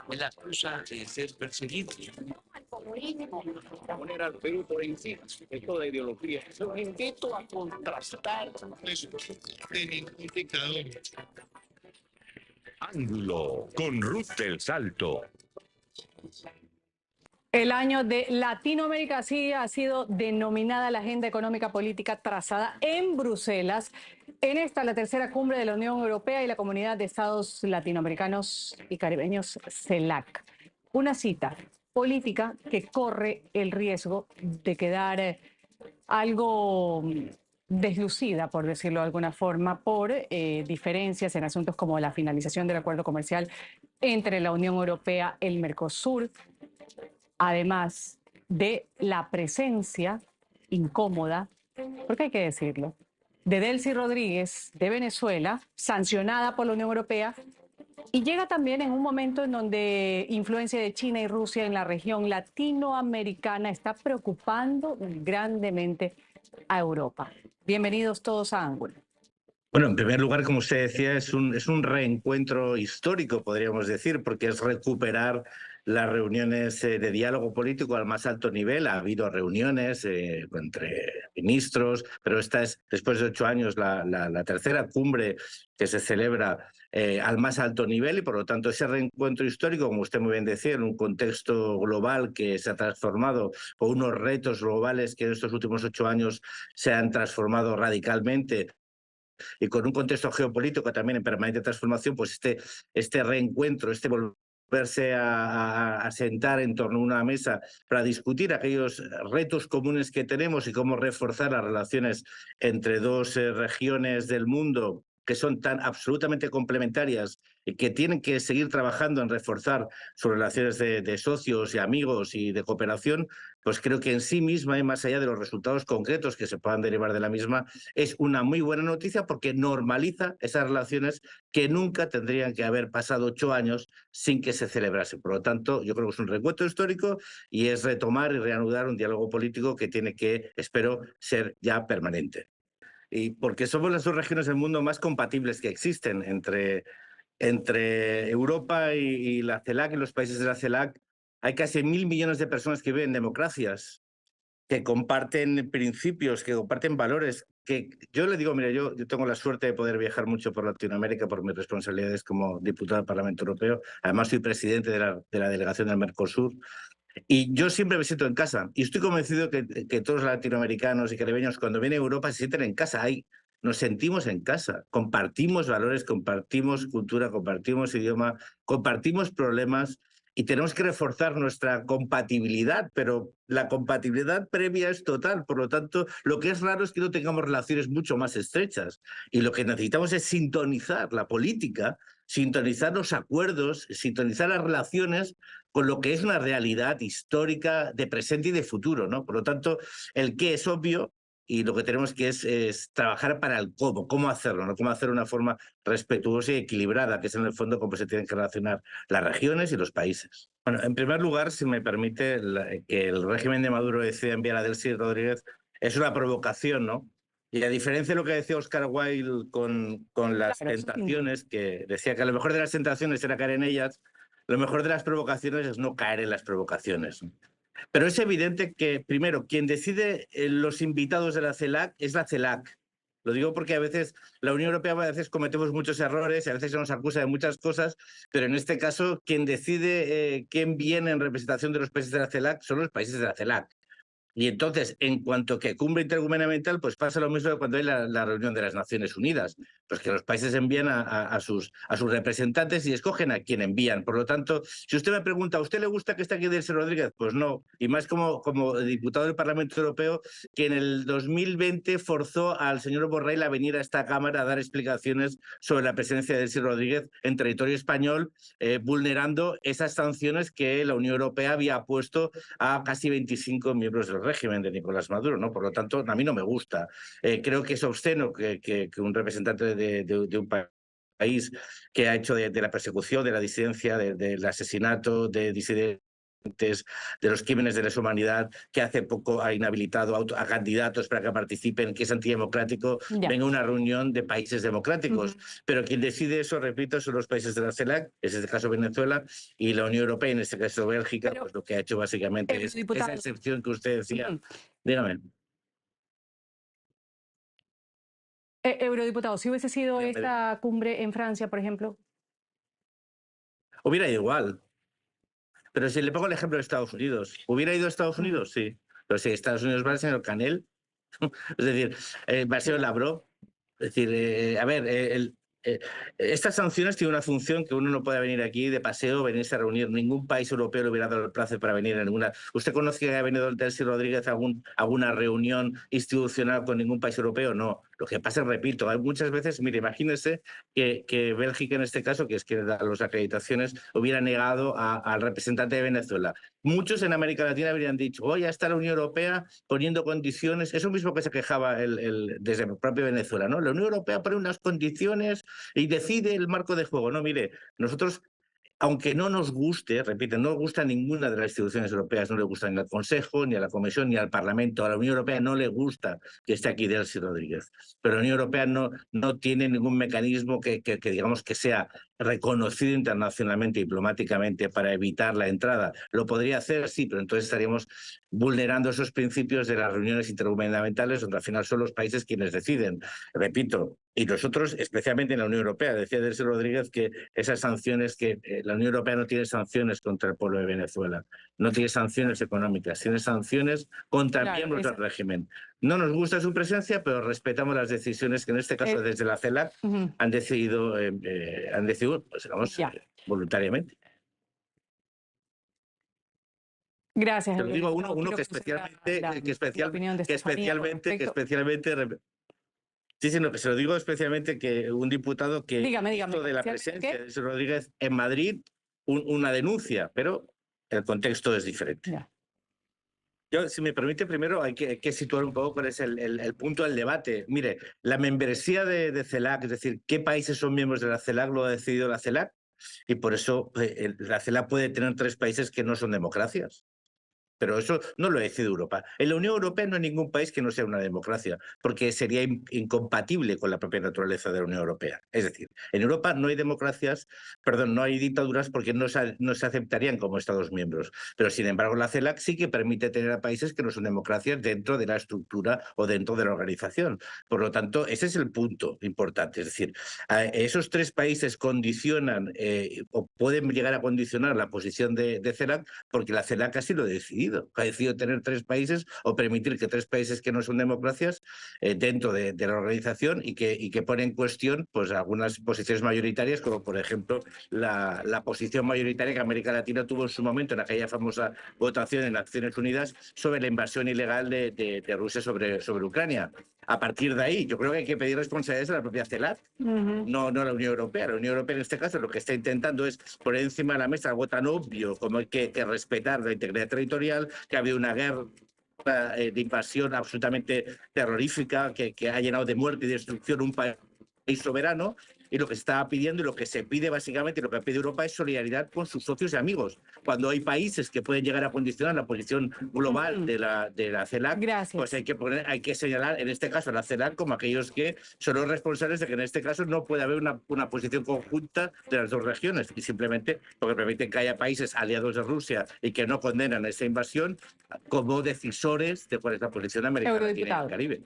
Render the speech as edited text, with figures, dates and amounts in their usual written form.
Él acusa de ser perseguido. Poner al Perú por encima de toda ideología. Los invito a contrastar eso de ningún dictador. Ángulo con Ruth del Salto. El año de Latinoamérica así ha sido denominada la agenda económica política trazada en Bruselas. En esta, la tercera cumbre de la Unión Europea y la Comunidad de Estados Latinoamericanos y Caribeños, CELAC. Una cita política que corre el riesgo de quedar algo deslucida, por decirlo de alguna forma, por diferencias en asuntos como la finalización del acuerdo comercial entre la Unión Europea y el Mercosur, además de la presencia incómoda, porque hay que decirlo, de Delcy Rodríguez de Venezuela, sancionada por la Unión Europea, y llega también en un momento en donde influencia de China y Rusia en la región latinoamericana está preocupando grandemente a Europa. Bienvenidos todos a Ángulo. Bueno, en primer lugar, como usted decía, es un reencuentro histórico, podríamos decir, porque es recuperar las reuniones de diálogo político al más alto nivel. Ha habido reuniones entre ministros, pero esta es, después de 8 años, la tercera cumbre que se celebra al más alto nivel y, por lo tanto, ese reencuentro histórico, como usted muy bien decía, en un contexto global que se ha transformado, con unos retos globales que en estos últimos 8 años se han transformado radicalmente, y con un contexto geopolítico también en permanente transformación, pues este reencuentro, este volverse a sentar en torno a una mesa para discutir aquellos retos comunes que tenemos y cómo reforzar las relaciones entre dos regiones del mundo que son tan absolutamente complementarias y que tienen que seguir trabajando en reforzar sus relaciones de socios y amigos y de cooperación, pues creo que en sí misma y más allá de los resultados concretos que se puedan derivar de la misma, es una muy buena noticia porque normaliza esas relaciones que nunca tendrían que haber pasado 8 años sin que se celebrase. Por lo tanto, yo creo que es un reencuentro histórico y es retomar y reanudar un diálogo político que tiene que, espero, ser ya permanente. Y porque somos las dos regiones del mundo más compatibles que existen entre Europa y la CELAC, y los países de la CELAC. Hay casi 1.000 millones de personas que viven en democracias, que comparten principios, que comparten valores, que yo le digo, mira, yo tengo la suerte de poder viajar mucho por Latinoamérica por mis responsabilidades como diputado del Parlamento Europeo. Además, soy presidente de la delegación del Mercosur. Y yo siempre me siento en casa. Y estoy convencido que todos los latinoamericanos y caribeños, cuando vienen a Europa, se sienten en casa. Nos sentimos en casa. Compartimos valores, compartimos cultura, compartimos idioma, compartimos problemas y tenemos que reforzar nuestra compatibilidad, pero la compatibilidad previa es total. Por lo tanto, lo que es raro es que no tengamos relaciones mucho más estrechas. Y lo que necesitamos es sintonizar la política, sintonizar los acuerdos, sintonizar las relaciones con lo que es una realidad histórica de presente y de futuro, ¿no? Por lo tanto, el qué es obvio y lo que tenemos que es trabajar para el cómo hacerlo, ¿no? Cómo hacerlo de una forma respetuosa y equilibrada, que es en el fondo cómo se tienen que relacionar las regiones y los países. Bueno, en primer lugar, si me permite, que el régimen de Maduro decida enviar a Delcy Rodríguez es una provocación, ¿no? Y a diferencia de lo que decía Oscar Wilde con las tentaciones, que decía que a lo mejor de las tentaciones era caer en ellas, lo mejor de las provocaciones es no caer en las provocaciones. Pero es evidente que, primero, quien decide los invitados de la CELAC es la CELAC. Lo digo porque a veces la Unión Europea a veces cometemos muchos errores y a veces se nos acusa de muchas cosas, pero en este caso quien decide quién viene en representación de los países de la CELAC son los países de la CELAC. Y entonces, en cuanto que cumbre intergubernamental, pues pasa lo mismo que cuando hay la reunión de las Naciones Unidas, pues que los países envían a sus representantes y escogen a quien envían. Por lo tanto, si usted me pregunta, ¿a usted le gusta que esté aquí Delcy Rodríguez? Pues no. Y más como diputado del Parlamento Europeo, que en el 2020 forzó al señor Borrell a venir a esta Cámara a dar explicaciones sobre la presencia de Delcy Rodríguez en territorio español, vulnerando esas sanciones que la Unión Europea había puesto a casi 25 miembros del régimen de Nicolás Maduro, ¿no? Por lo tanto, a mí no me gusta. Creo que es obsceno que un representante de un país que ha hecho de la persecución, de la disidencia, del asesinato de disidentes de los crímenes de lesa humanidad, que hace poco ha inhabilitado a candidatos para que participen, que es antidemocrático, venga a una reunión de países democráticos. Pero quien decide eso, repito, son los países de la CELAC, en este caso Venezuela, y la Unión Europea, en este caso Bélgica, pues lo que ha hecho básicamente es esa excepción que usted decía. Dígame. Eurodiputado, si hubiese sido esta cumbre en Francia, por ejemplo. Hubiera ido igual. Pero si le pongo el ejemplo de Estados Unidos, ¿hubiera ido a Estados Unidos? Sí. Pero si Estados Unidos va al señor Canel, es decir, va al señor Lavrov. Es decir, a ver, estas sanciones tienen una función que uno no puede venir aquí de paseo, venirse a reunir. Ningún país europeo le hubiera dado el plazo para venir a ninguna. ¿Usted conoce que ha venido el Delcy Rodríguez a alguna reunión institucional con ningún país europeo? No. Lo que pasa, repito, hay muchas veces, mire, imagínese que Bélgica, en este caso, que es quien da las acreditaciones, hubiera negado al representante de Venezuela. Muchos en América Latina habrían dicho, hoy ya está la Unión Europea poniendo condiciones. Eso mismo que se quejaba desde el propio Venezuela, ¿no? La Unión Europea pone unas condiciones y decide el marco de juego. No, mire, nosotros, aunque no nos guste, repito, no nos gusta ninguna de las instituciones europeas, no le gusta ni al Consejo, ni a la Comisión, ni al Parlamento. A la Unión Europea no le gusta que esté aquí Delcy Rodríguez. Pero la Unión Europea no tiene ningún mecanismo que digamos que sea reconocido internacionalmente, diplomáticamente, para evitar la entrada. Lo podría hacer, sí, pero entonces estaríamos vulnerando esos principios de las reuniones intergubernamentales, donde al final son los países quienes deciden. Repito, y nosotros, especialmente en la Unión Europea, decía Delcy Rodríguez que esas sanciones, que la Unión Europea no tiene sanciones contra el pueblo de Venezuela, no tiene sanciones económicas, tiene sanciones contra miembros del régimen. No nos gusta su presencia, pero respetamos las decisiones que en este caso desde la CELAC han decidido, pues, digamos, voluntariamente. Gracias. Te lo digo uno que especialmente sí, no, que se lo digo especialmente que un diputado que dígame, de la presencia de Rodríguez en Madrid, una denuncia, pero el contexto es diferente. Yo, si me permite, primero hay que situar un poco cuál es el punto del debate. Mire, la membresía de CELAC, es decir, qué países son miembros de la CELAC, lo ha decidido la CELAC, y por eso la CELAC puede tener 3 países que no son democracias. Pero eso no lo decide Europa. En la Unión Europea no hay ningún país que no sea una democracia, porque sería incompatible con la propia naturaleza de la Unión Europea. Es decir, en Europa no hay no hay dictaduras porque no se aceptarían como Estados miembros. Pero, sin embargo, la CELAC sí que permite tener a países que no son democracias dentro de la estructura o dentro de la organización. Por lo tanto, ese es el punto importante. Es decir, esos 3 países condicionan o pueden llegar a condicionar la posición de CELAC porque la CELAC así lo decide. Ha decidido tener 3 países o permitir que 3 países que no son democracias dentro de la organización y que pone en cuestión pues algunas posiciones mayoritarias, como por ejemplo la posición mayoritaria que América Latina tuvo en su momento en aquella famosa votación en Naciones Unidas sobre la invasión ilegal de Rusia sobre Ucrania. A partir de ahí, yo creo que hay que pedir responsabilidades a la propia CELAC, no a la Unión Europea. La Unión Europea, en este caso, lo que está intentando es poner encima de la mesa algo tan obvio como hay que respetar la integridad territorial, que ha habido una guerra de invasión absolutamente terrorífica que ha llenado de muerte y destrucción un país soberano. Y lo que se está pidiendo y lo que se pide básicamente, lo que pide Europa es solidaridad con sus socios y amigos. Cuando hay países que pueden llegar a condicionar la posición global de la CELAC, pues hay que señalar en este caso a la CELAC como aquellos que son los responsables de que en este caso no puede haber una posición conjunta de las 2 regiones y simplemente porque permiten que haya países aliados de Rusia y que no condenan esa invasión como decisores de cuál es la posición americana en el Caribe.